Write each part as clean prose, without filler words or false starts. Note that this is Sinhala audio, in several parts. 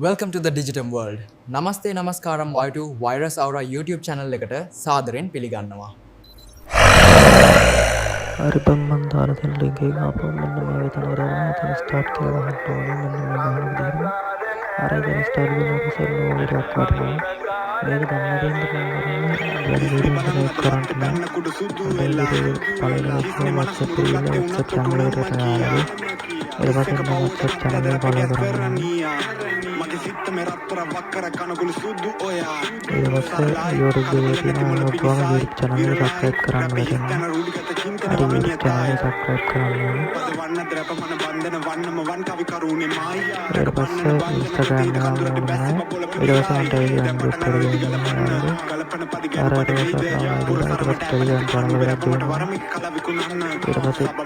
Welcome to the Digital World. Namaste Namaskaram වයිටු වයිරස් අවුරා YouTube channel එකට සාදරයෙන් පිළිගන්නවා. හරි බම් මන් දාලා තියෙන link එක ආපහු මෙන්න මේ විතර කරගෙන එතන start කියලා ගහන්න ඕනේ මෙන්න මේ ගහන විදිහට අර ඉතින් start වෙන පස්සේ නෝ එකක් වටනවා මේක දැම්ම දෙන්න කරන්නේ වැඩි වීඩියෝ එකක් කරන්ට නෑ පළවෙනි WhatsApp එකේ WhatsApp channel එකට ආවා ඊට පස්සේ WhatsApp channel එක follow කරන්න ඊට පස්සේ YouTube එකේ තියෙන ඔක්කොම YouTube channel එක subscribe කරන්න වෙනවා YouTube channel එක subscribe කරන්න ඕනේ ඊට පස්සේ Instagram එක ගන්න ඕනේ ඊට පස්සේ මට Telegram group එකට ඊට පස්සේ Telegram channel එකක් තියෙනවා ඊට පස්සේ check කරගෙන ඊට පස්සේ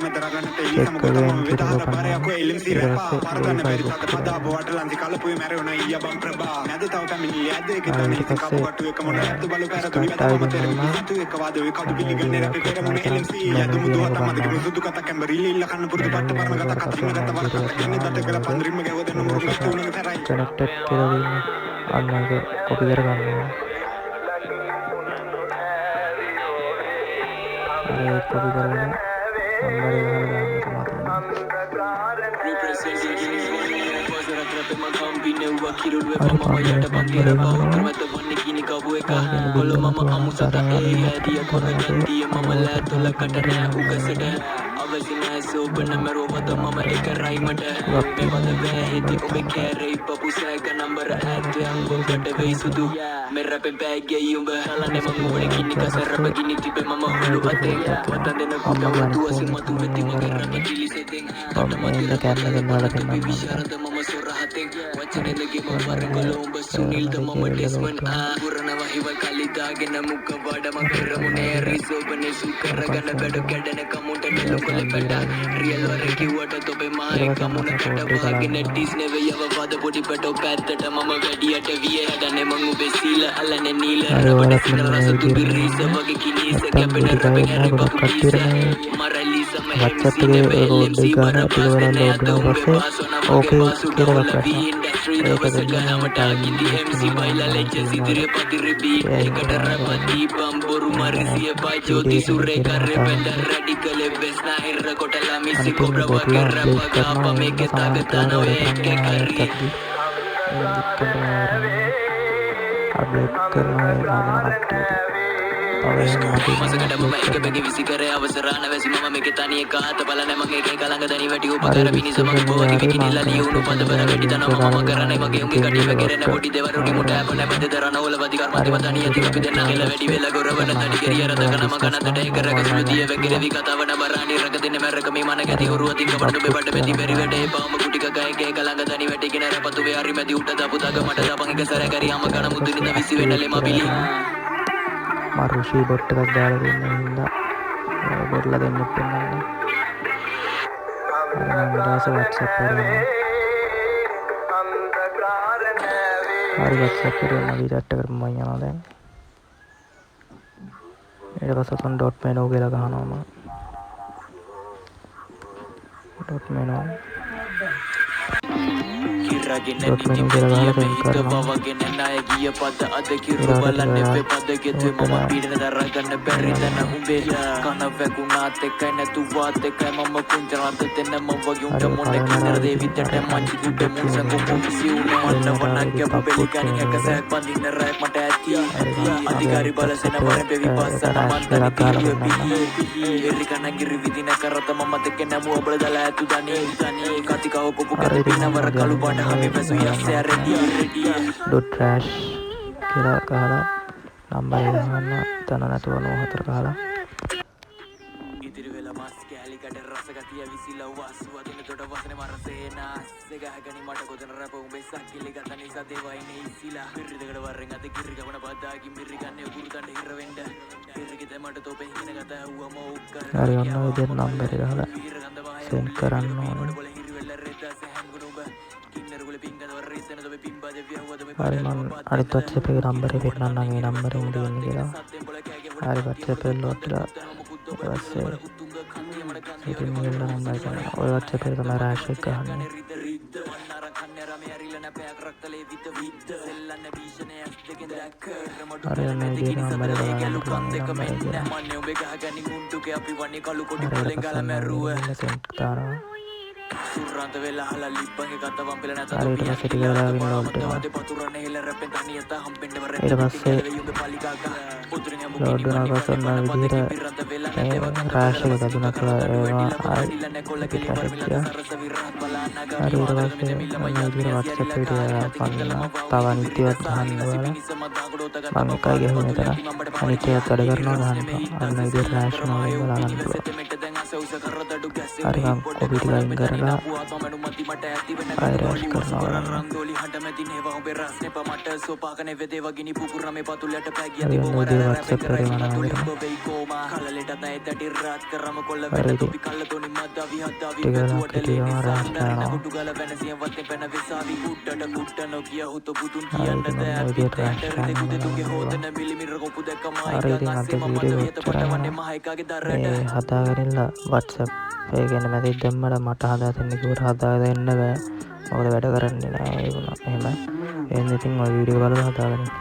connected කියලා අන්න ඒක copy කරගන්නවා අර copy කරගෙන නම්බර් එක ගහලා දාන්න මරුෂි බොට් එකක් දාලා දෙන්න හින්දා බොට්ලා දෙන්න පෙන්නන්න මම ඊට WhatsApp එකට හරි WhatsApp එකට මගේ chat එකට මම යනවා දැන් ඊට පස්සේ තොන් .menu කියලා ගහනවා මම .menu .menu කියලා ගහලා දැන් කරනවා ගිය පද අද කිරු බලන්නේ පදගෙත මම පීඩන දරා ගන්න බැරි දන උඹේලා කන වැකුණාත් එකයි නැතුවත් එකයි මම කුංචරාත දෙන්න මම වගේ උන්ට මොන කිනර දෙවිතට මංචි දුඩ මුසක පොකිසි උන මන්න වනක් බෙලි කණි එකසක් පදින්න රැක් මට ඇති අධිකාරි බලසෙන වරෙන් බෙවි පස්සන මන්තන කාලිය පිහි එරි කන ගිරි විදින කරත මම දෙක නමු ඔබල දාලා ඇතු දනි කතිකව කොපු කර පිනවර කළු පාට හැමි පැසු යස්සේ රෙඩි .trash කියලා ගහලා නම්බර් එක ගහන්න තන නැතුව 94 ගහලා ඉතිරි වෙලා මාස් කැලි කඩ රස ගතිය විසිලා වාසුව දින දොඩ වසනේ මරසේනාස් දෙගහගනි මට කොතන රැප උඹේ සක්කිලි ගත නිසා දේවයිනේ ඉසිලා පිරි දෙකට වරෙන් අද කිරි ගවන බද්දාගි මිරි ගන්නේ උගුරු තණ්ඩ හිර වෙන්න පිරි කිත මට තොපේ හින ගත ඇව්වම උක්කර හරි ඔන්න ඔය දෙන්න නම්බර් එක ගහලා සෙන්ඩ් කරන්න ඕනේ හරි මම අනිත් WhatsApp එකේ නම්බර් එක පෙන්නන්නම් ඒ නම්බර් එකෙන් දෙන්නේ කියලා හරි WhatsApp එක ලෝඩ් කරලා ඊට පස්සේ ඉතින් මේක නම් ඔය WhatsApp එක තමයි රාශියක් ගහන්නේ විත විත සෙල්ලන්න භීෂණය ඇස් දෙකෙන් දැක්ක රමඩු හරි ඔන්න පෙරමැද විදිහට ගිනි නම්බරේ සතරේ බලන්න ගැලු කන් පුළුවන් දෙක නම්බරේ මෙන්න කියලා. මන්නේ උඹේ ගහගනි මුන්ටුගේ අපි වන්නේ කළු කොටි හරි පොලෙන් ඊට ගල පස්සේ මැරුව මෙන්න සෙන්ට් දානවා. සුරන්ත වෙලා හලා ලිප්පන්ගේ කතවම් පිළ නැත හරි ඊට පස්සේ ටික වෙලාවකින් ලෝඩ් වෙනවා. පතුරන හෙල රැපෙන් තනියත හම්බෙන්න වර ඊට පස්සේ යුගේ පලිකාක උතුරින් යමු ලෝඩ් වෙනවා. ඊපස්සේ ඔන්න විදිහට පිරන්ත වෙලා මේ රෑෂ් එක ගැදුණා කියලා ඒවා ආයි පිට රැෂ් ගියා. හරි ඊට පස්සේ ඔන්න විදිහට WhatsApp එකට පන්නා. තව අනිත්‍යවත් ගහන්න බලලා මම එකයි ගහුවේ මෙතන. අනිත්‍යවත් වැඩ කරනවා ගහන්න. අන්න විදිහට රෑෂ් වෙනවා බලා ගන්න පුළුවන්. හරි මම කොපි ටික අයින් කරලා ආයි රෑෂ් කරනවා බලන්න. හරි ඔන්න විදිහට WhatsApp එකට යනවා නේද? හරි ඉතින් ටික වෙලාවක් හිටියම රෑෂ් කරනවා. හරි ඉතින් ඔන්න විදිහට රෑෂ් කරනවා බලන්න. හරි ඉතින් අද වීඩියෝ එච්චරම මේ හදාගන්නilla WhatsApp ඒ කියන්නේ මැසේජ් දැම්මම මට හදා දෙන්න කිව්වට හදා දෙන්න බෑ. මොකද වැඩ කරන්නේ නෑ ඒ වුණා. එහෙම. එහෙනම් ඉතින් ඔය වීඩියෝ බලලා හදාගන්න.